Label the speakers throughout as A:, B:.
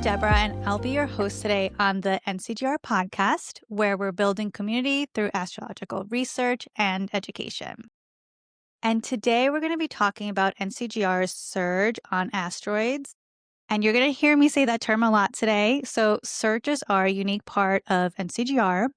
A: I'm Deborah, and I'll be your host today on the NCGR podcast, where we're building community through astrological research and education. And today we're going to be talking about NCGR's SIRG on asteroids. And you're going to hear me say that term a lot today. So SIRGs are a unique part of NCGR,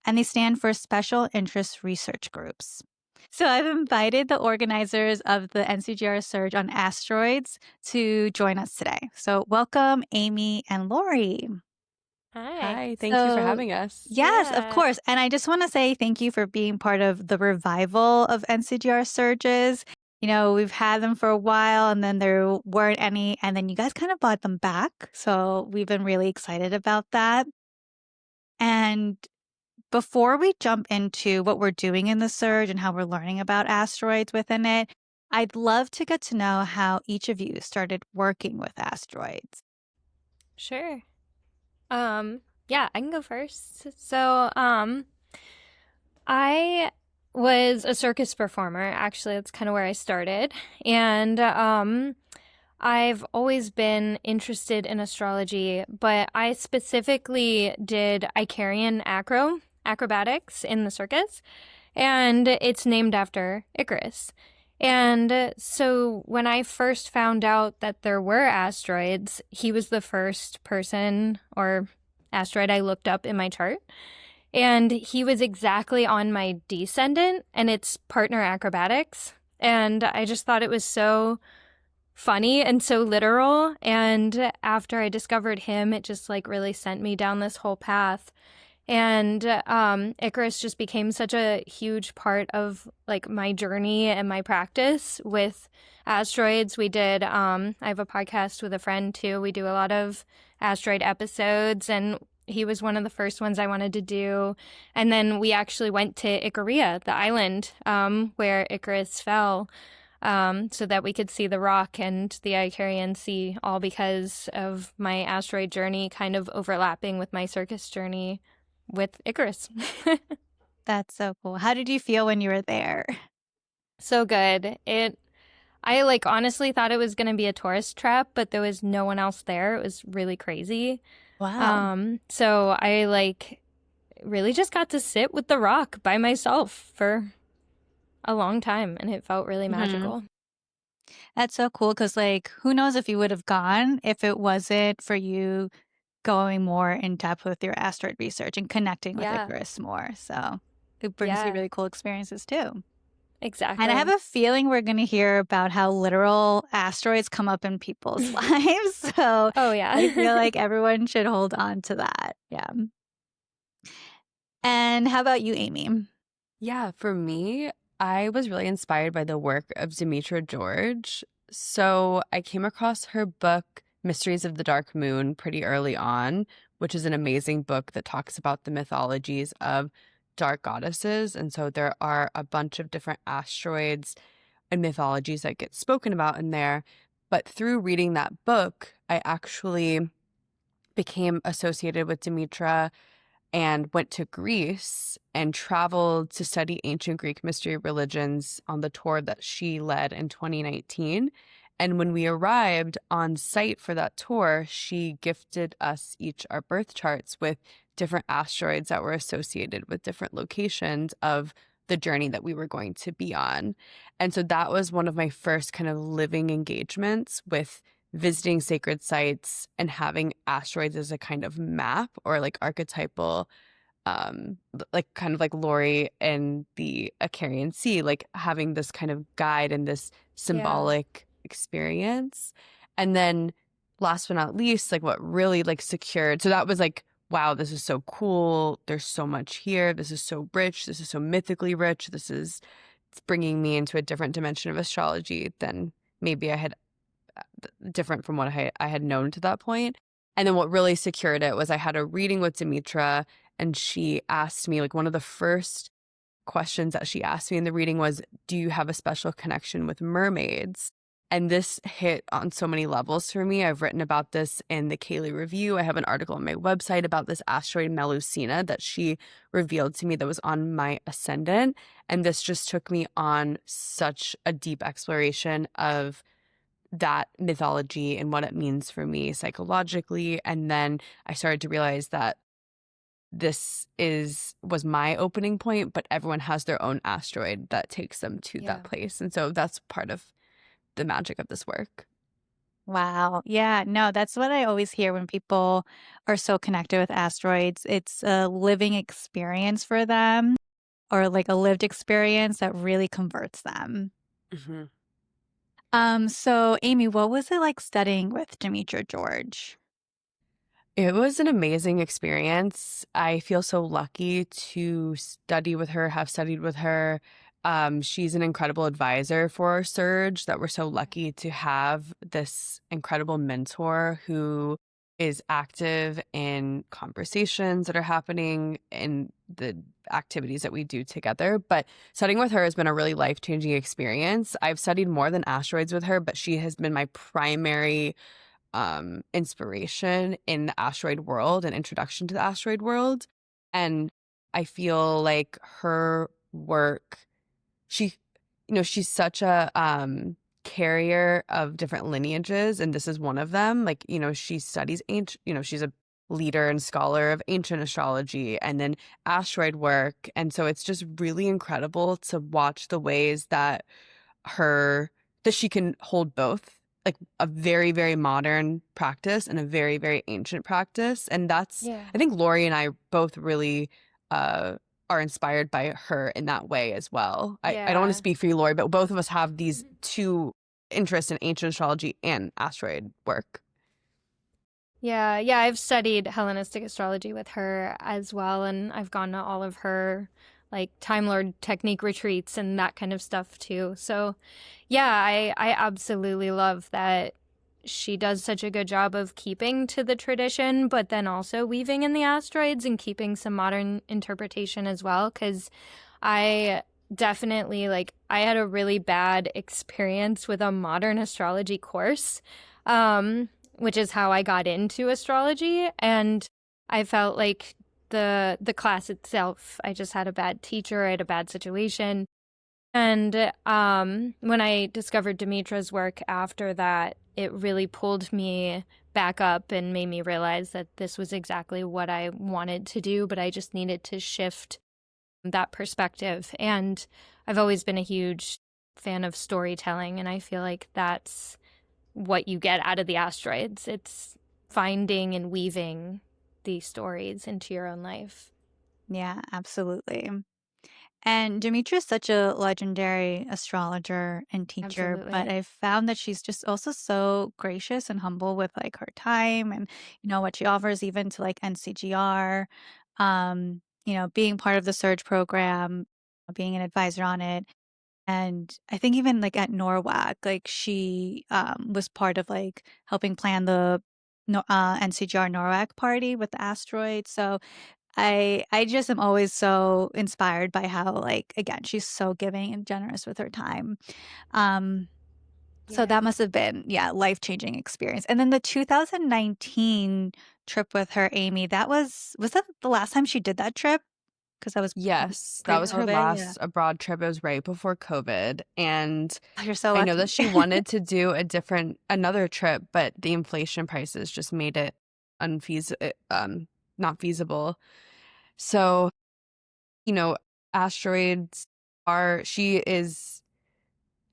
A: and they stand for Special Interest Research Groups. So I've invited the organizers of the NCGR SIRG on asteroids to join us today. So welcome, Amy and Lori.
B: Hi, thank you for
A: So
B: having us.
A: yes, of course. And I just want to say thank you for being part of the revival of NCGR surges. You know, we've had them for a while and then there weren't any, and then you guys kind of brought them back. So we've been really excited about that. And before we jump into what we're doing in the surge and how we're learning about asteroids within it, I'd love to get to know how each of you started working with asteroids.
B: Sure. Yeah, I can go first. So, I was a circus performer. Actually, that's kind of where I started. And I've always been interested in astrology, but I specifically did Icarian acrobatics in the circus, and it's named after Icarus. And so when I first found out that there were asteroids, he was the first person or asteroid I looked up in my chart. And he was exactly on my descendant, and it's partner acrobatics. And I just thought it was so funny and so literal. And after I discovered him, it just like really sent me down this whole path. And Icarus just became such a huge part of like my journey and my practice with asteroids. We did, I have a podcast with a friend too. We do a lot of asteroid episodes, and he was one of the first ones I wanted to do. And then we actually went to Icaria, the island where Icarus fell, so that we could see the rock and the Icarian Sea, all because of my asteroid journey kind of overlapping with my circus journey with Icarus.
A: That's so cool. How did you feel when you were there?
B: So good. I like honestly thought it was going to be a tourist trap, but there was no one else there. It was really crazy.
A: Wow.
B: So I like really just got to sit with the rock by myself for a long time, and it felt really magical.
A: That's so cool because, like, who knows if you would have gone if it wasn't for you going more in depth with your asteroid research and connecting with
B: Yeah.
A: Icarus more. So it brings you
B: Yeah,
A: really cool experiences too. And I have
B: exactly.
A: a feeling we're going to hear about how literal asteroids come up in people's lives. So
B: Oh,
A: I feel
B: yeah.
A: like everyone should hold on to that. Yeah. And how about you, Amy?
B: Yeah, for me, I was really inspired by the work of Demetra George. So I came across her book, Mysteries of the Dark Moon, pretty early on, which is an amazing book that talks about the mythologies of dark goddesses. And so there are a bunch of different asteroids and mythologies that get spoken about in there. But through reading that book, I actually became associated with Demetra and went to Greece and traveled to study ancient Greek mystery religions on the tour that she led in 2019. And when we arrived on site for that tour, she gifted us each our birth charts with different asteroids that were associated with different locations of the journey that we were going to be on. And so that was one of my first kind of living engagements with visiting sacred sites and having asteroids as a kind of map or like archetypal, like kind of like Lori and the Icarian Sea, like having this kind of guide and this Yeah. symbolic experience. And then last but not least, like what really like secured, so that was like, wow, this is so cool. There's so much here. This is so rich. This is so mythically rich. It's bringing me into a different dimension of astrology than maybe I had different from what I had known to that point. And then what really secured it was I had a reading with Demetra, and she asked me, like, one of the first questions that she asked me in the reading was, do you have a special connection with mermaids? And this hit on so many levels for me. I've written about this in the Kaylee Review. I have an article on my website about this asteroid Melusina that she revealed to me that was on my ascendant. And this just took me on such a deep exploration of that mythology and what it means for me psychologically. And then I started to realize that was my opening point, but everyone has their own asteroid that takes them to
C: Yeah.
B: that place. And so that's part of the magic of this work.
A: Wow. Yeah, no, that's what I always hear when people are so connected with asteroids. It's a living experience for them or like a lived experience that really converts them.
B: Mhm.
A: So Amy, what was it like studying with Demetra George?
B: It was an amazing experience. I feel so lucky to study with her, have studied with her. She's an incredible advisor for SIRG, that we're so lucky to have this incredible mentor who is active in conversations that are happening in the activities that we do together. But studying with her has been a really life-changing experience. I've studied more than asteroids with her, but she has been my primary inspiration in the asteroid world and introduction to the asteroid world. And I feel like her work, she, she's such a carrier of different lineages, and this is one of them. Like, she studies ancient, she's a leader and scholar of ancient astrology and then asteroid work. And so it's just really incredible to watch the ways that she can hold both, like a very, very modern practice and a very, very ancient practice. And
C: Yeah.
B: I think Lori and I both really are inspired by her in that way as well. I don't want to
C: Yeah.
B: speak for you, Lori, but both of us have these two interests in ancient astrology and asteroid work.
C: Yeah, yeah, I've studied Hellenistic astrology with her as well, and I've gone to all of her like Time Lord technique retreats and that kind of stuff too. So, yeah, I absolutely love that she does such a good job of keeping to the tradition, but then also weaving in the asteroids and keeping some modern interpretation as well. Because I definitely I had a really bad experience with a modern astrology course. Which is how I got into astrology. And I felt like the class itself, I just had a bad teacher, I had a bad situation. And when I discovered Demetra's work after that, it really pulled me back up and made me realize that this was exactly what I wanted to do, but I just needed to shift that perspective. And I've always been a huge fan of storytelling, and I feel like that's what you get out of the asteroids. It's finding and weaving these stories into your own life.
A: Yeah, absolutely. And Demetra is such a legendary astrologer and teacher, but
C: Absolutely.
A: I've found that she's just also so gracious and humble with like her time and what she offers even to like NCGR, being part of the Surge program, being an advisor on it. And I think even like at NORWAC, like she was part of like helping plan the NCGR NORWAC party with the asteroid. So I just am always so inspired by how, like, again, she's so giving and generous with her time. Um, so
C: Yeah.
A: that must have been, yeah, life-changing experience. And then the 2019 trip with her, Amy, was that the last time she did that trip? Because that was
B: Yes, that was her
A: pre-COVID. Yeah.
B: last abroad trip. It was right before COVID. And
A: Oh, you're so
B: I know that
A: lucky.
B: she wanted to do another trip, but the inflation prices just made it not feasible. So, you know, asteroids she is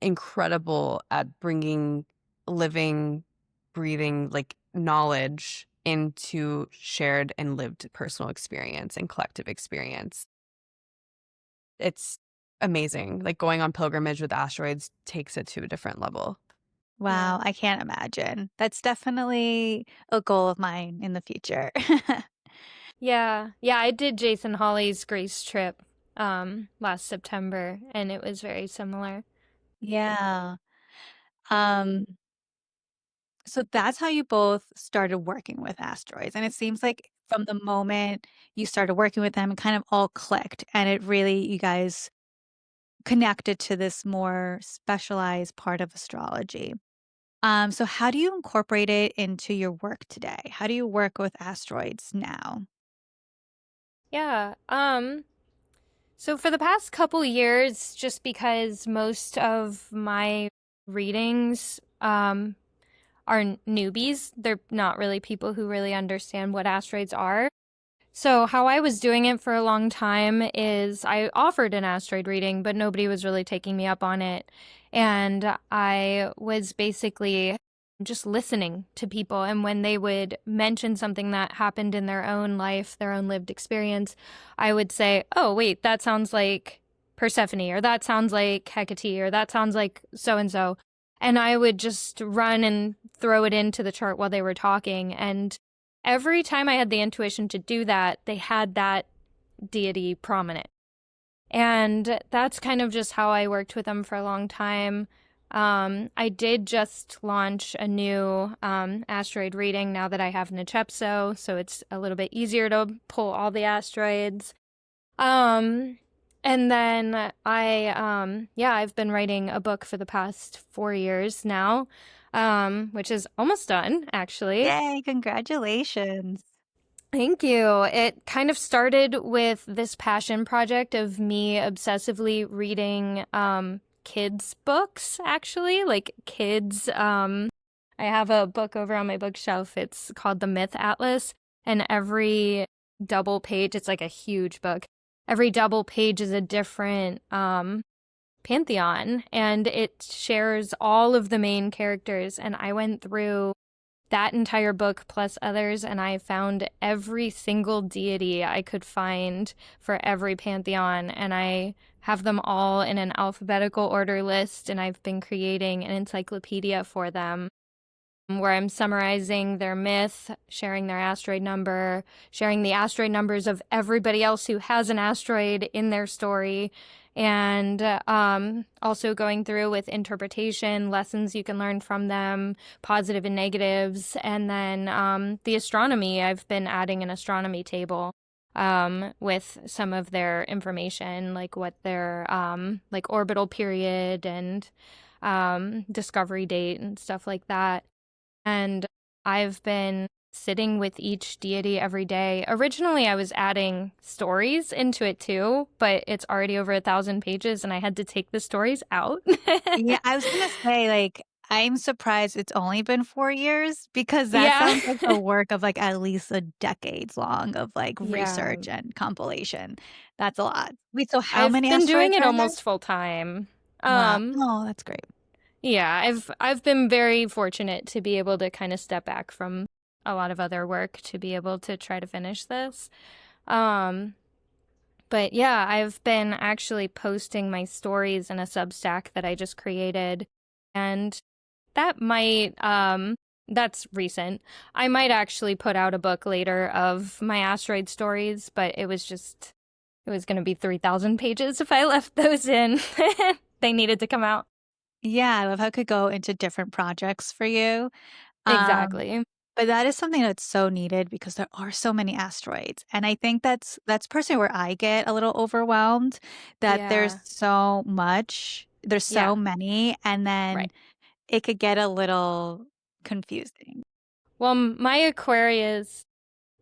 B: incredible at bringing living, breathing, like knowledge into shared and lived personal experience and collective experience. It's amazing. Like going on pilgrimage with asteroids takes it to a different level.
A: Wow,
C: Yeah.
A: I can't imagine. That's definitely a goal of mine in the future.
C: Yeah. Yeah, I did Jason Hawley's Grace trip last September, and it was very similar.
A: Yeah. Um, So that's how you both started working with asteroids. And it seems like from the moment you started working with them, it kind of all clicked and it really, you guys connected to this more specialized part of astrology. So how do you incorporate it into your work today? How do you work with asteroids now?
C: Yeah. So for the past couple years, just because most of my readings are newbies. They're not really people who really understand what asteroids are. So how I was doing it for a long time is I offered an asteroid reading, but nobody was really taking me up on it. And I was basically just listening to people. And when they would mention something that happened in their own life, their own lived experience, I would say, oh, wait, that sounds like Persephone, or that sounds like Hecate, or that sounds like so-and-so. And I would just run and throw it into the chart while they were talking. And every time I had the intuition to do that, they had that deity prominent. And that's kind of just how I worked with them for a long time. I did just launch a new asteroid reading now that I have Nichepso, so it's a little bit easier to pull all the asteroids. And then I've been writing a book for the past 4 years now, which is almost done, actually.
A: Yay, congratulations.
C: Thank you. It kind of started with this passion project of me obsessively reading kids' books, actually, like kids. I have a book over on my bookshelf. It's called The Myth Atlas, and every double page, it's like a huge book. Every double page is a different pantheon, and it shares all of the main characters. And I went through that entire book plus others, and I found every single deity I could find for every pantheon, and I have them all in an alphabetical order list, and I've been creating an encyclopedia for them where I'm summarizing their myth, sharing their asteroid number, sharing the asteroid numbers of everybody else who has an asteroid in their story, and also going through with interpretation, lessons you can learn from them, positive and negatives, and then the astronomy. I've been adding an astronomy table with some of their information, like what their like orbital period and discovery date and stuff like that. And I've been sitting with each deity every day. Originally, I was adding stories into it too, but it's already over 1,000 pages, and I had to take the stories out.
A: Yeah, I was gonna say, like, I'm surprised it's only been 4 years because that
C: Yeah.
A: sounds like the work of, like, at least a decades long of, like,
C: Yeah.
A: research and compilation. That's a lot. Wait, so how
C: I've
A: many
C: been doing
A: asteroids
C: it
A: are there?
C: almost full time.
A: Wow. Oh, that's great.
C: Yeah, I've been very fortunate to be able to kind of step back from a lot of other work to be able to try to finish this. Um, but yeah, I've been actually posting my stories in a Substack that I just created, and that might that's recent. I might actually put out a book later of my asteroid stories, but it was going to be 3,000 pages if I left those in. They needed to come out.
A: Yeah, I love how it could go into different projects for you. Um,
C: Exactly.
A: but that is something that's so needed because there are so many asteroids. And I think that's personally where I get a little overwhelmed that there's
C: Yeah.
A: so much, there's so
C: Yeah.
A: many, and then
C: Right.
A: it could get a little confusing.
C: Well, my Aquarius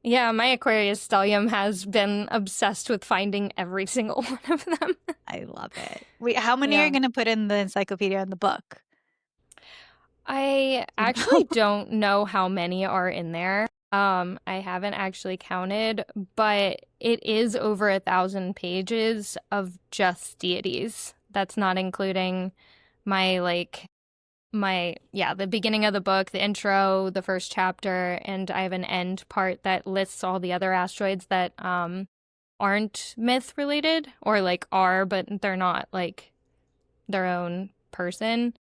C: stellium has been obsessed with finding every single one of them.
A: I love it. Wait, how many are you
C: Yeah.
A: gonna put in the encyclopedia and the book?
C: I
A: Do you
C: actually
A: know?
C: don't know how many are in there. I haven't actually counted, but it is over 1,000 pages of just deities. That's not including my the beginning of the book, the intro, the first chapter, and I have an end part that lists all the other asteroids that aren't myth related, or like are, but they're not like their own person.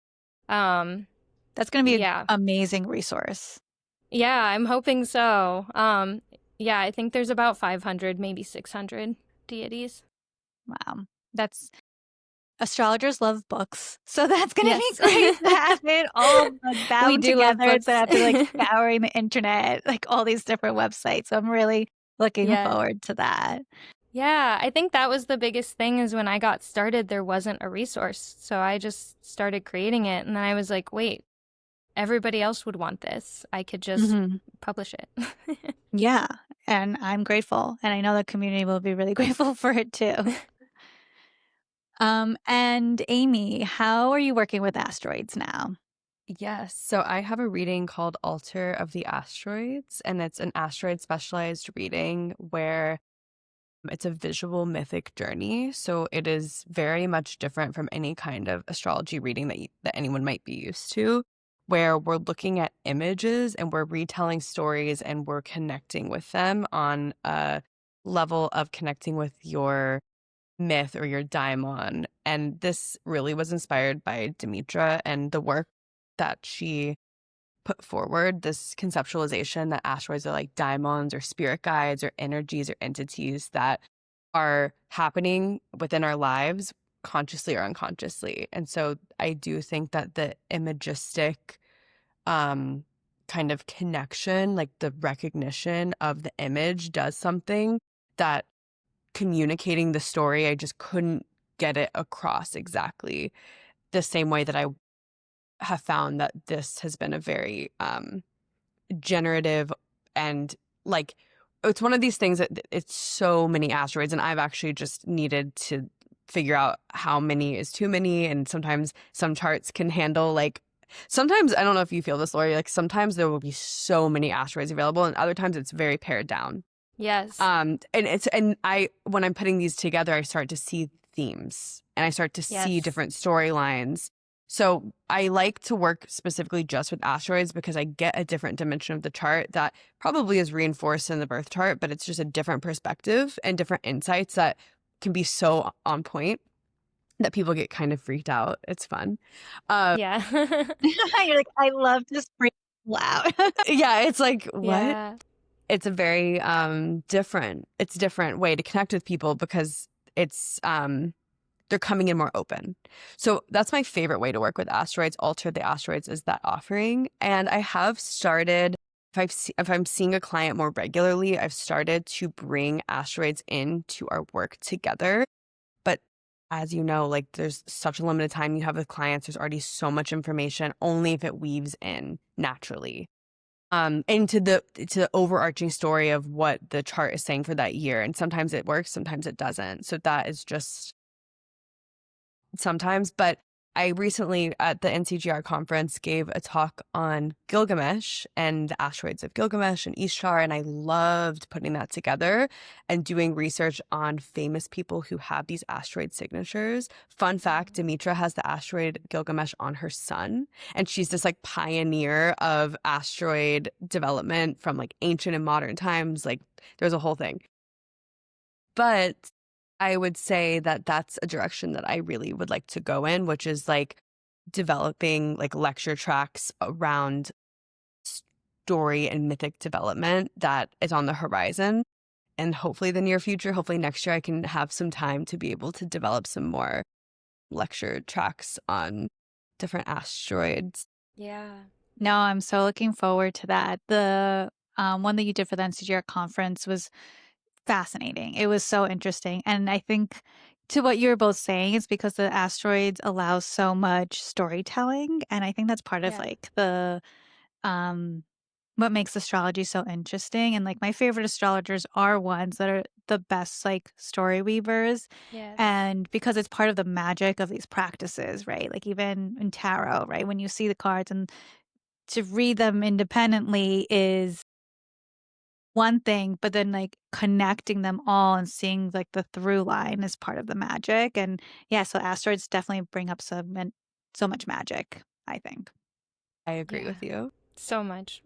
C: Um,
A: That's gonna be an
C: yeah.
A: amazing resource.
C: Yeah, I'm hoping so. Yeah, I think there's about 500, maybe 600 deities.
A: Wow. That's Astrologers love books, so that's gonna be
C: Yes.
A: great to have it all, like,
C: We
A: bound
C: do love
A: together instead
C: books.
A: of having to, like, scouring the internet, like, all these different websites, so I'm really looking
C: Yeah.
A: forward to that.
C: Yeah, I think that was the biggest thing is when I got started, there wasn't a resource. So I just started creating it, and then I was like, wait, everybody else would want this. I could just
A: Mhm.
C: publish it.
A: Yeah, and I'm grateful, and I know the community will be really grateful for it too. And Amy, how are you working with asteroids now?
B: Yes. So I have a reading called Altar of the Asteroids, and it's an asteroid specialized reading where it's a visual mythic journey. So it is very much different from any kind of astrology reading that anyone might be used to, where we're looking at images and we're retelling stories and we're connecting with them on a level of connecting with your myth or your daimon. And this really was inspired by Demetra and the work that she put forward, this conceptualization that asteroids are like daimons or spirit guides or energies or entities that are happening within our lives consciously or unconsciously. And so I do think that the imagistic kind of connection, like the recognition of the image, does something that communicating the story, I just couldn't get it across exactly the same way that I have found that this has been a very generative and like it's one of these things that it's so many asteroids, and I've actually just needed to figure out how many is too many. And sometimes some charts can handle like sometimes I don't know if you feel this, Lori, like sometimes there will be so many asteroids available and other times it's very pared down.
C: Yes.
B: And I when I'm putting these together, I start to see themes and I start to see
C: Yes.
B: different storylines. So I like to work specifically just with asteroids because I get a different dimension of the chart that probably is reinforced in the birth chart, but it's just a different perspective and different insights that can be so on point that people get kind of freaked out. It's fun.
C: Yeah.
A: You're like, I love to freak people out.
B: Yeah, it's like, what?
C: Yeah.
B: It's a very different way to connect with people because it's they're coming in more open. So that's my favorite way to work with asteroids. Alter the Asteroids is that offering. And I have started, if I'm seeing a client more regularly, I've started to bring asteroids into our work together. But as you know, like there's such a limited time you have with clients. There's already so much information, only if it weaves in naturally into the overarching story of what the chart is saying for that year. And sometimes it works, sometimes it doesn't. So that is just sometimes. But I recently at the NCGR conference gave a talk on Gilgamesh and the asteroids of Gilgamesh and Ishtar, and I loved putting that together and doing research on famous people who have these asteroid signatures. Fun fact, Demetra has the asteroid Gilgamesh on her sun, and she's this like pioneer of asteroid development from like ancient and modern times. Like there's a whole thing. But I would say that that's a direction that I really would like to go in, which is like developing like lecture tracks around story and mythic development that is on the horizon. And hopefully the near future, hopefully next year, I can have some time to be able to develop some more lecture tracks on different asteroids.
C: Yeah.
A: No, I'm so looking forward to that. The one that you did for the NCGR conference was fascinating. It was so interesting. And I think to what you were both saying, it's because the asteroids allow so much storytelling. And I think that's part of
C: Yeah.
A: like the um what makes astrology so interesting. And like my favorite astrologers are ones that are the best like story weavers.
C: Yes.
A: And because it's part of the magic of these practices, right? Like even in tarot, right? When you see the cards and to read them independently is one thing, but then like connecting them all and seeing like the through line is part of the magic. And yeah, so asteroids definitely bring up so much magic, I think.
B: I agree
C: Yeah.
B: with you.
C: So much.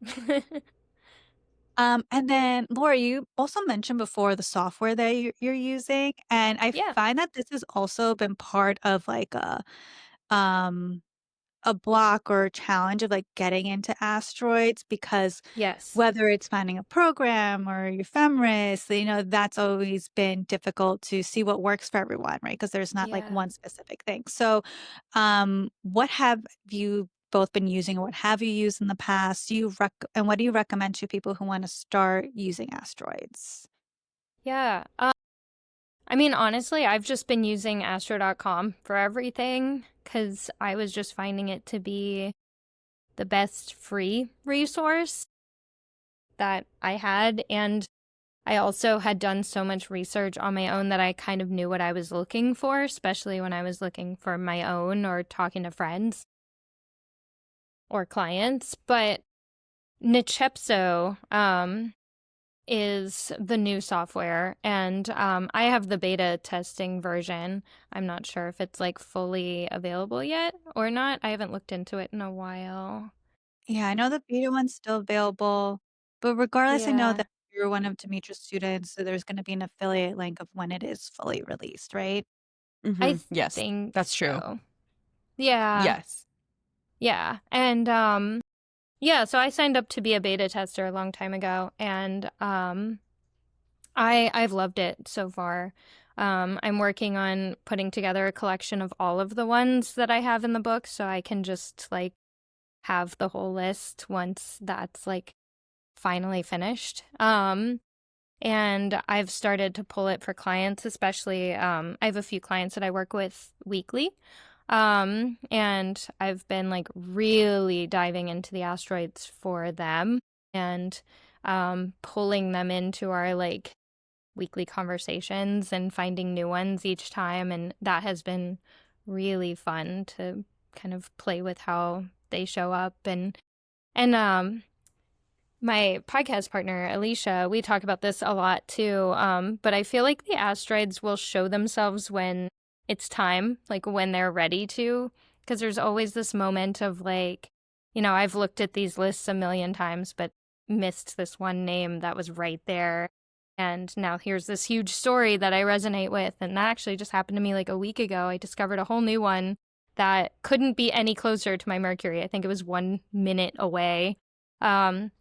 A: And then Laura, you also mentioned before the software that you're using, and I
C: Yeah.
A: find that this has also been part of like um a block or a challenge of like getting into asteroids because
C: Yes.
A: whether it's finding a program or ephemeris, that's always been difficult to see what works for everyone, right? Because there's not like
C: Yeah.
A: one specific thing. So, what have you both been using or what have you used in the past? And what do you recommend to people who want to start using asteroids?
C: Yeah. I mean, honestly, I've just been using astro.com for everything because I was just finding it to be the best free resource that I had. And I also had done so much research on my own that I kind of knew what I was looking for, especially when I was looking for my own or talking to friends. or clients, but Nichepso is the new software, and I have the beta testing version. I'm not sure if it's like fully available yet or not. I haven't looked into it in a while.
A: Yeah, I know the beta one's still available, but regardless, I know
C: Yeah,
A: that you're one of Demetra's students, so there's gonna be an affiliate link of when it is fully released, right?
C: I
B: Yes,
C: think
B: that's true.
C: so. Yeah,
B: Yes.
C: yeah. And yeah, so I signed up to be a beta tester a long time ago, and I've loved it so far. I'm working on putting together a collection of all of the ones that I have in the book, so I can just like have the whole list once that's like finally finished. And I've started to pull it for clients, especially I have a few clients that I work with weekly. And I've been like really diving into the asteroids for them and pulling them into our like weekly conversations and finding new ones each time. And that has been really fun to kind of play with how they show up. And my podcast partner, Alicia, we talk about this a lot too. But I feel like the asteroids will show themselves when it's time, like when they're ready to. Because there's always this moment of like, I've looked at these lists a million times, but missed this one name that was right there. And now here's this huge story that I resonate with. And that actually just happened to me like a week ago. I discovered a whole new one that couldn't be any closer to my Mercury. I think it was 1 minute away,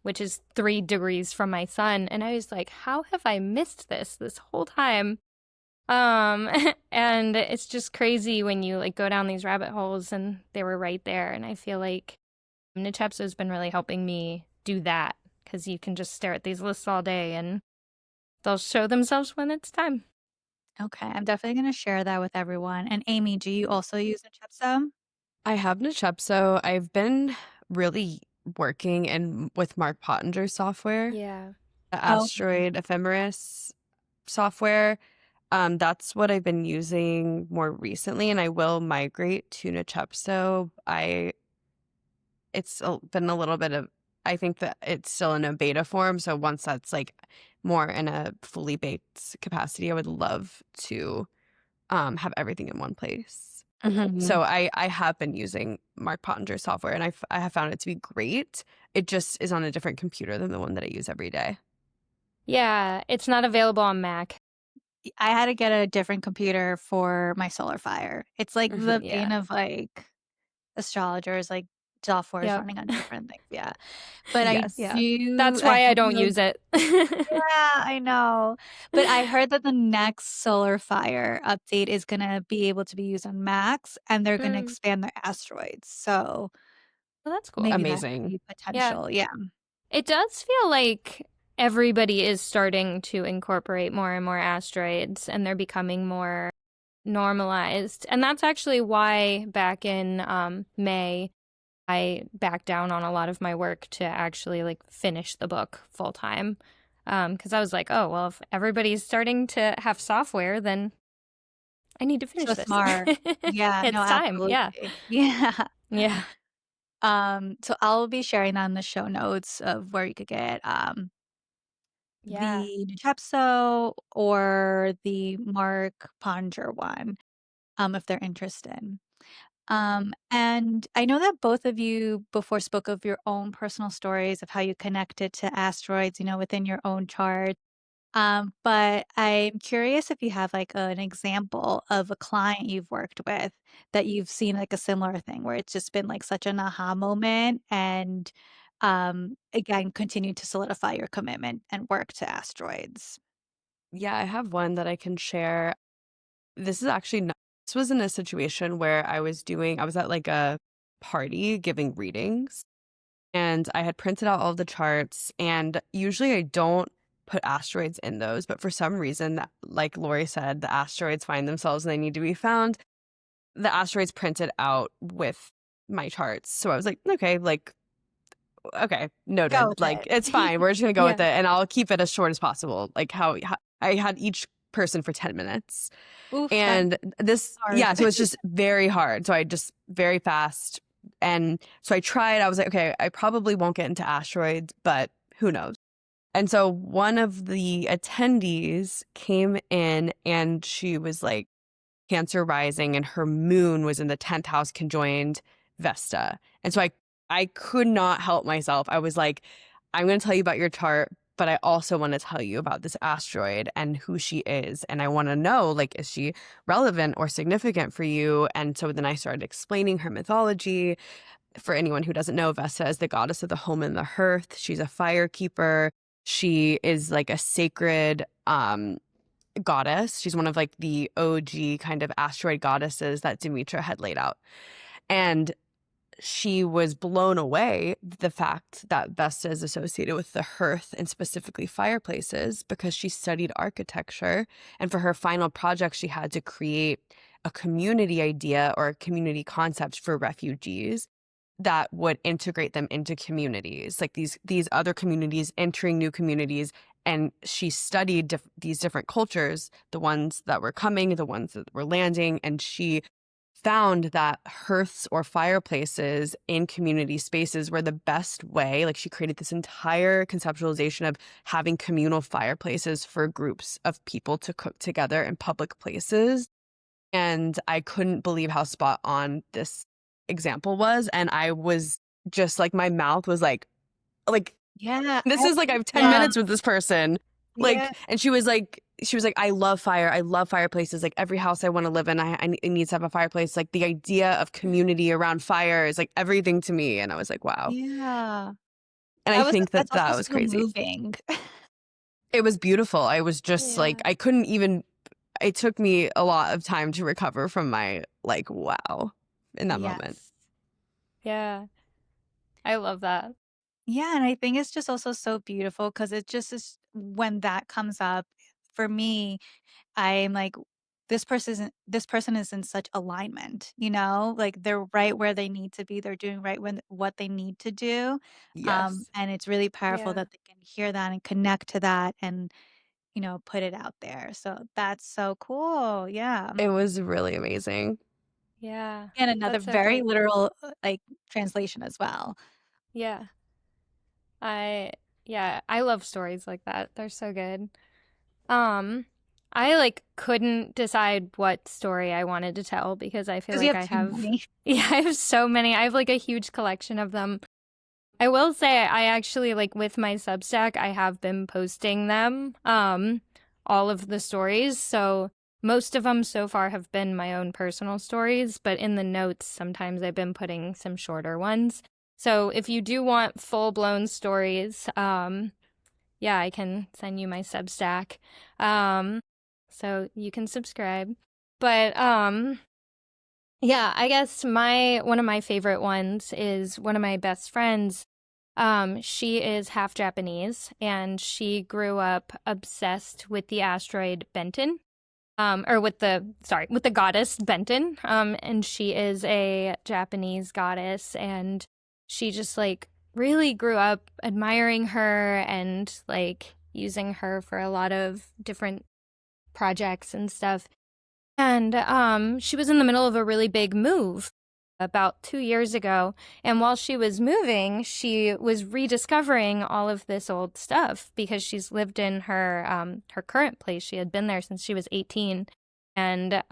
C: which is 3 degrees from my sun. And I was like, how have I missed this whole time? And it's just crazy when you like go down these rabbit holes and they were right there. And I feel like Nichepso has been really helping me do that because you can just stare at these lists all day and they'll show themselves when it's time.
A: Okay, I'm definitely gonna share that with everyone. And Amy, do you also use Nichepso?
B: I have Nichepso. I've been really working with Mark Pottinger's software,
C: Yeah.
B: the
A: Oh,
B: Asteroid ephemeris software. That's what I've been using more recently, and I will migrate to Nichepso. Been a little bit of, I think that it's still in a beta form. So once that's like more in a fully baked capacity, I would love to have everything in one place.
A: mhm.
B: So I have been using Mark Pottinger software, and I have found it to be great. It just is on a different computer than the one that I use every day.
C: Yeah, it's not available on Mac.
A: I had to get a different computer for my solar fire. It's like the
C: Yeah.
A: bane of like astrologers, like software is
C: Yep.
A: running on different things. Yeah. But
B: Yes.
C: Yeah. That's why I
A: have
C: don't
A: no,
C: use it.
A: yeah, I know. But I heard that the next solar fire update is gonna be able to be used on Macs and they're gonna
C: Mm.
A: expand their asteroids. So
C: Well, that's cool.
A: maybe that could
B: Amazing.
A: be
C: Yeah.
A: potential. Yeah.
C: It does feel like everybody is starting to incorporate more and more asteroids and they're becoming more normalized. And that's actually why back in May, I backed down on a lot of my work to actually like finish the book full time. Because I was like, oh, well, if everybody's starting to have software, then I need to finish
A: So
C: this.
A: smart. Yeah, no,
C: It's time. Yeah.
A: absolutely. Yeah.
C: Yeah.
A: So I'll be sharing that in the show notes of where you could get
C: Yeah.
A: the Nichepso or the Mark Ponger one, if they're interested. And I know that both of you before spoke of your own personal stories of how you connected to asteroids, within your own chart. But I'm curious if you have like an example of a client you've worked with that you've seen like a similar thing where it's just been like such an aha moment and again continue to solidify your commitment and work to asteroids.
B: Yeah, I have one that I can share. This is actually not, this was in a situation where I was at like a party giving readings, and I had printed out all the charts, and usually I don't put asteroids in those, but for some reason, like Lori said, the asteroids find themselves and they need to be found. The asteroids printed out with my charts. So I was like, okay,
A: Go
B: noted.
A: with
B: Like,
A: it.
B: it's fine. We're just going to go with
C: Yeah.
B: it, and I'll keep it as short as possible. Like how I had each person for 10 minutes.
A: Oof, that's
B: And this,
A: hard.
B: yeah, so it's just very hard. So I just very fast And so I tried. I was like, okay, I probably won't get into asteroids, but who knows? And so one of the attendees came in and she was like Cancer rising and her moon was in the 10th house conjoined Vesta. And so I could not help myself. I was like, I'm going to tell you about your chart, but I also want to tell you about this asteroid and who she is. And I want to know, like, is she relevant or significant for you? And so then I started explaining her mythology. For anyone who doesn't know, Vesta is the goddess of the home and the hearth. She's a fire keeper. She is like a sacred goddess. She's one of like the OG kind of asteroid goddesses that Demetra had laid out. And she was blown away the fact that Vesta is associated with the hearth and specifically fireplaces because she studied architecture. And for her final project, she had to create a community idea or a community concept for refugees that would integrate them into communities, like these other communities entering new communities. And she studied these different cultures, the ones that were coming, the ones that were landing, and she found that hearths or fireplaces in community spaces were the best way. Like she created this entire conceptualization of having communal fireplaces for groups of people to cook together in public places. And I couldn't believe how spot on this example was. And I was just like, my mouth was like,
A: Yeah.
B: this is like, I have 10 minutes with this person. Like,
A: Yeah.
B: and she was like, I love fire. I love fireplaces. Like every house I want to live in, it needs to have a fireplace. Like the idea of community around fire is like everything to me. And I was like, wow.
A: Yeah.
B: And I think
A: That's
B: that
A: also
B: was
A: so
B: crazy.
A: moving.
B: It was beautiful. I was just like, I couldn't even, it took me a lot of time to recover from my like, wow, in that moment.
C: Yeah. I love that.
A: Yeah, and I think it's just also so beautiful because it just is when that comes up for me, I'm like, this person is in such alignment, you know? Like they're right where they need to be. They're doing right when what they need to do.
B: Yes.
A: And it's really powerful
C: Yeah.
A: that they can hear that and connect to that and, put it out there. So that's so cool. Yeah.
B: It was really amazing.
C: Yeah.
A: And another
C: That's so
A: very
C: good.
A: literal like translation as well.
C: Yeah. I love stories like that. They're so good. I like couldn't decide what story I wanted to tell because I feel
A: 'Cause you
C: like
A: have
C: I
A: too
C: have
A: many.
C: I have so many. I have like a huge collection of them. I will say I actually like with my Substack, I have been posting them, all of the stories. So most of them so far have been my own personal stories, but in the notes, sometimes I've been putting some shorter ones. So if you do want full-blown stories, yeah, I can send you my Substack. So you can subscribe. But yeah, I guess one of my favorite ones is one of my best friends. She is half Japanese and she grew up obsessed with the asteroid Benton. Or with the goddess Benton. And she is a Japanese goddess and she just like really grew up admiring her and like using her for a lot of different projects and stuff. And she was in the middle of a really big move about 2 years ago. And while she was moving, she was rediscovering all of this old stuff because she's lived in her current place. She had been there since she was 18. And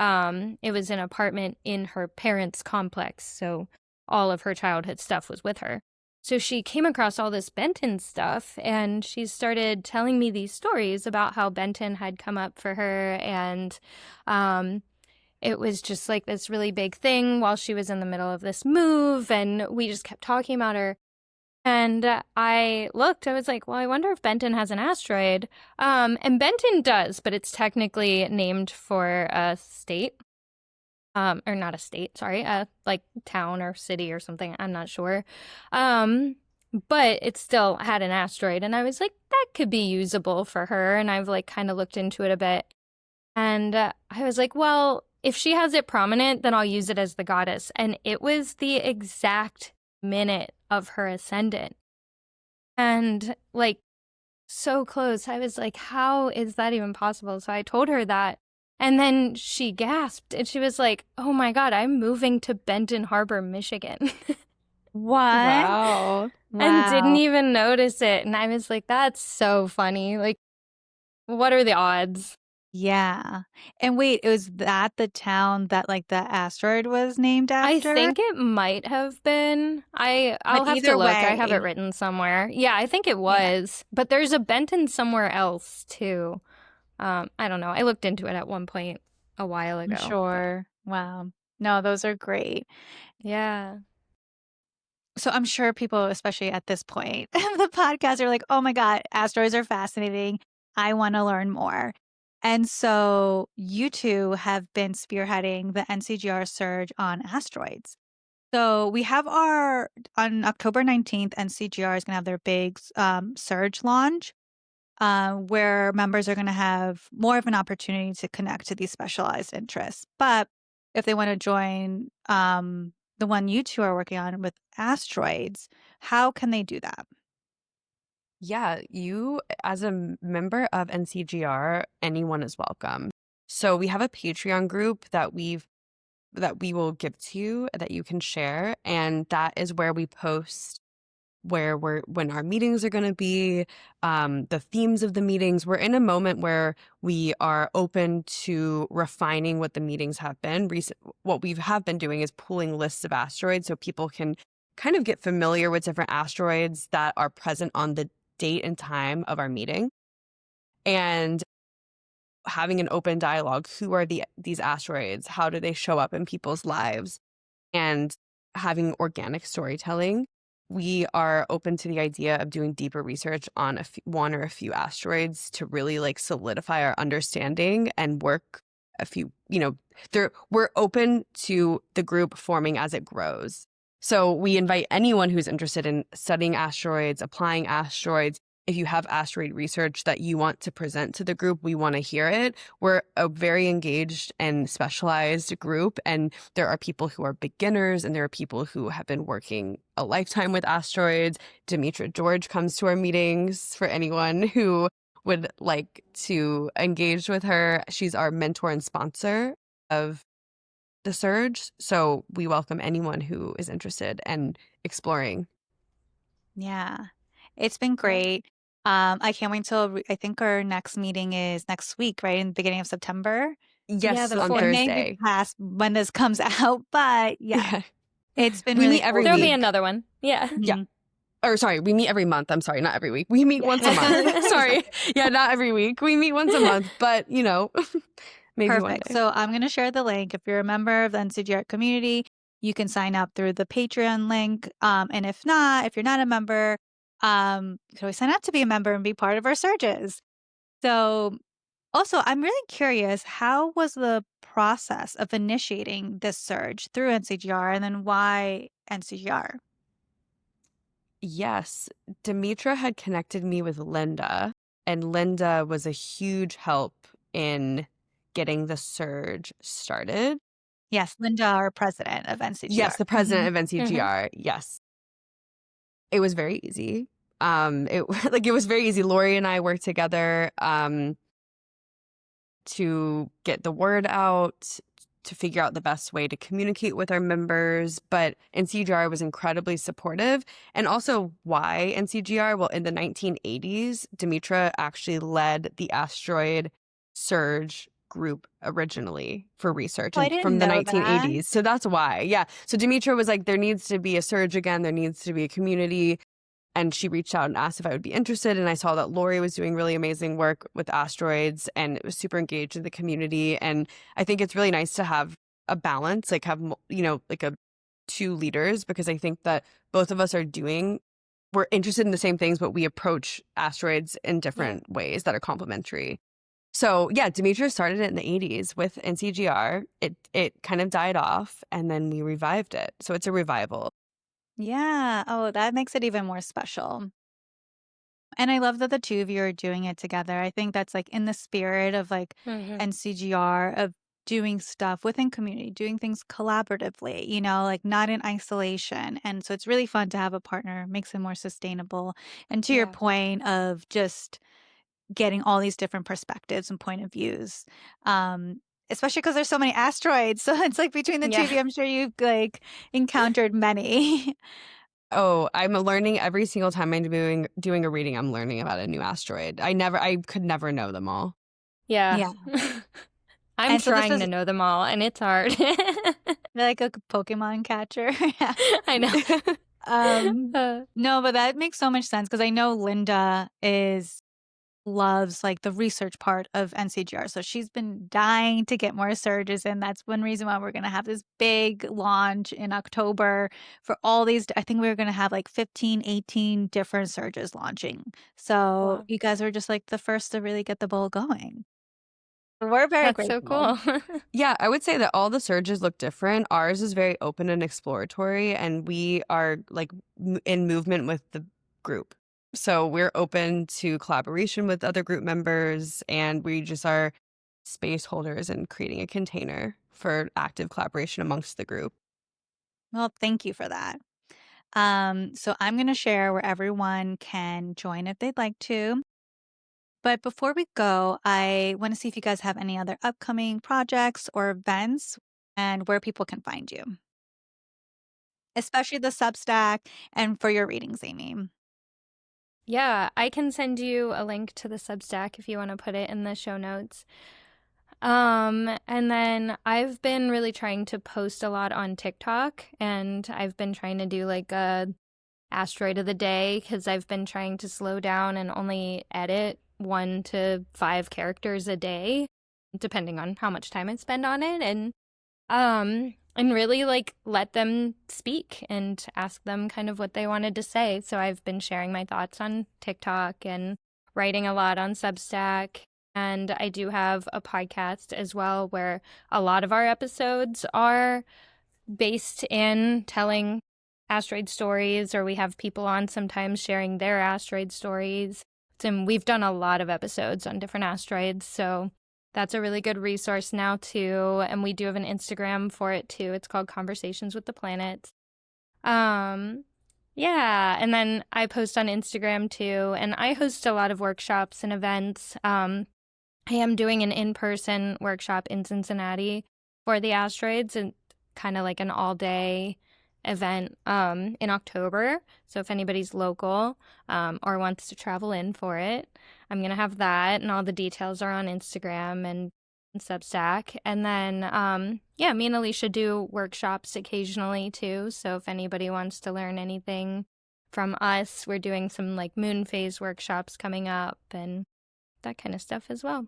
C: it was an apartment in her parents' complex. So all of her childhood stuff was with her. So she came across all this Benton stuff and she started telling me these stories about how Benton had come up for her and it was just like this really big thing while she was in the middle of this move and we just kept talking about her. And I was like, well, I wonder if Benton has an asteroid. And Benton does, but it's technically named for a state. Or not a state, sorry, like town or city or something. I'm not sure. But it still had an asteroid. And I was like, that could be usable for her. And I've like kind of looked into it a bit. And I was like, well, if she has it prominent, then I'll use it as the goddess. And it was the exact minute of her ascendant. And like so close. I was like, how is that even possible? So I told her that. And then she gasped and she was like, oh my God, I'm moving to Benton Harbor, Michigan.
A: What?
C: Wow. And didn't even notice it. And I was like, that's so funny. Like, what are the odds?
A: Yeah. And wait, was that the town that like the asteroid was named
C: I
A: after?
C: think it might have been. I'll
A: But
C: have to
A: either
C: look. I have it
A: way,
C: written somewhere. Yeah, I think it
A: yeah,
C: was. But there's a Benton somewhere else too. I don't know. I looked into it at one point a while
A: I'm
C: ago. But
A: sure. Wow. No, those are great.
C: yeah.
A: So I'm sure people, especially at this point of the podcast, are like, oh my God, asteroids are fascinating. I want to learn more. And so you two have been spearheading the NCGR surge on asteroids. So we have on October 19th, NCGR is going to have their big surge launch, where members are going to have more of an opportunity to connect to these specialized interests. But if they want to join the one you two are working on with asteroids, how can they do that?
B: Yeah, you as a member of NCGR, anyone is welcome. So we have a Patreon group that we will give to you that you can share, and that is where we post when our meetings are going to be, the themes of the meetings. We're in a moment where we are open to refining what the meetings have been. What we have been doing is pulling lists of asteroids so people can kind of get familiar with different asteroids that are present on the date and time of our meeting, and having an open dialogue. Who are these asteroids? How do they show up in people's lives? And having organic storytelling. We are open to the idea of doing deeper research on one or a few asteroids to really like solidify our understanding and work a few, we're open to the group forming as it grows. So we invite anyone who's interested in studying asteroids, applying asteroids. If you have asteroid research that you want to present to the group, we want to hear it. We're a very engaged and specialized group, and there are people who are beginners, and there are people who have been working a lifetime with asteroids. Demetra George comes to our meetings for anyone who would like to engage with her. She's our mentor and sponsor of the Surge, so we welcome anyone who is interested and exploring.
A: Yeah, it's been
C: Yeah.
A: great. I can't wait till I think our next meeting is next week, right? In the beginning of September.
C: Yeah,
B: Yes,
C: the
A: So
B: on
A: it
C: 4th.
A: may be
B: Thursday.
A: past when this comes out, but yeah,
B: Yeah.
A: it's been
B: We
A: really
B: meet
A: cool
B: every
C: There'll
A: to
C: be
B: week.
C: another one. Yeah.
B: Yeah.
A: Mhm.
B: Or sorry, we meet every month. I'm sorry, not every week. We meet
A: Yeah.
B: once a month. Sorry. Yeah, not every week. We meet once a month, but maybe one
A: Perfect.
B: day.
A: So I'm going to share the link. If you're a member of the NCGR community, you can sign up through the Patreon link. And if not, if you're not a member, you can always sign up to be a member and be part of our surges. So also, I'm really curious, how was the process of initiating this surge through NCGR, and then why NCGR?
B: Yes, Demetra had connected me with Linda, and Linda was a huge help in getting the surge started.
A: Yes, Linda, our president of
B: Yes,
A: NCGR.
B: the
A: Mhm.
B: president of NCGR. Yes. It was very easy. It it was very easy. Lori and I worked together to get the word out, to figure out the best way to communicate with our members. But NCGR was incredibly supportive. And also, why NCGR? Well, in the 1980s, Demetra actually led the asteroid surge group originally for research
A: Oh, I
B: and
A: didn't
B: from the
A: know that.
B: 1980s. So that's why. Yeah. So Demetra was like, there needs to be a surge again. There needs to be a community. And she reached out and asked if I would be interested. And I saw that Lori was doing really amazing work with asteroids and it was super engaged in the community. And I think it's really nice to have a balance, like have, like two leaders, because I think that both of us we're interested in the same things, but we approach asteroids in
C: Yeah.
B: different ways that are complementary. So yeah, Demetra started it in the 80s with NCGR. It kind of died off and then we revived it. So it's a revival.
A: Yeah. Oh, that makes it even more special. And I love that the two of you are doing it together. I think that's like in the spirit of like
C: Hmm.
A: NCGR of doing stuff within community, doing things collaboratively, like not in isolation. And so it's really fun to have a partner, makes it more sustainable. And to your
C: Yeah.
A: point of just getting all these different perspectives and point of views. Especially because there's so many asteroids. So it's like between the two
C: Yeah.
A: of you, I'm sure you've like encountered many.
B: Oh, I'm learning every single time I'm doing a reading, I'm learning about a new asteroid. I could never know them all.
C: Yeah.
A: Yeah.
C: I'm
A: And so this
C: trying
A: is
C: to know them all, and it's hard.
A: like a Pokemon catcher. Yeah.
C: I know. Uh,
A: No, but that makes so much sense because I know Linda loves like the research part of NCGR. So she's been dying to get more surges in. That's one reason why we're going to have this big launch in October for all these. I think we're going to have like 15, 18 different surges launching. So
C: wow.
A: you guys are just like the first to really get the ball going. We're very
C: That's so
A: grateful.
C: cool.
B: Yeah, I would say that all the surges look different. Ours is very open and exploratory, and we are like in movement with the group. So we're open to collaboration with other group members, and we just are space holders and creating a container for active collaboration amongst the group.
A: Well, thank you for that. So I'm going to share where everyone can join if they'd like to. But before we go, I want to see if you guys have any other upcoming projects or events and where people can find you, especially the Substack and for your readings, Amy.
C: Yeah, I can send you a link to the Substack if you want to put it in the show notes. And then I've been really trying to post a lot on TikTok, and I've been trying to do like a asteroid of the day because I've been trying to slow down and only edit 1 to 5 characters a day, depending on how much time I spend on it, and really like let them speak and ask them kind of what they wanted to say. So I've been sharing my thoughts on TikTok and writing a lot on Substack. And I do have a podcast as well where a lot of our episodes are based in telling asteroid stories, or we have people on sometimes sharing their asteroid stories. And we've done a lot of episodes on different asteroids, so that's a really good resource now too. And we do have an Instagram for it too. It's called Conversations with the Planets. Yeah, and then I post on Instagram too, and I host a lot of workshops and events. I am doing an in-person workshop in Cincinnati for the asteroids, and kind of like an all-day event in October. So if anybody's local or wants to travel in for it, I'm going to have that, and all the details are on Instagram and Substack. And then, yeah, me and Alicia do workshops occasionally too. So if anybody wants to learn anything from us, we're doing some like moon phase workshops coming up and that kind of stuff as well.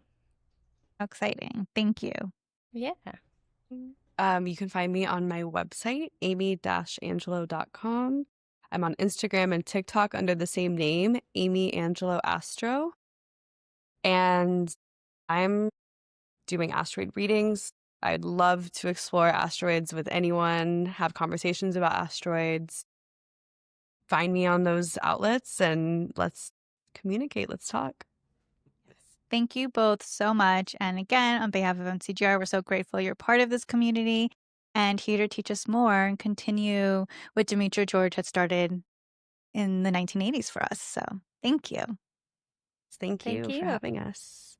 A: How exciting. Thank you.
C: Yeah.
B: You can find me on my website, amy-angelo.com. I'm on Instagram and TikTok under the same name, Amy Angelo Astro. And I'm doing asteroid readings. I'd love to explore asteroids with anyone, have conversations about asteroids. Find me on those outlets and let's communicate. Let's talk.
A: Thank you both so much. And again, on behalf of NCGR, we're so grateful you're part of this community and here to teach us more and continue what Demetra George had started in the 1980s for us. So thank you.
B: Thank
C: Thank
B: you for
C: you.
B: having us.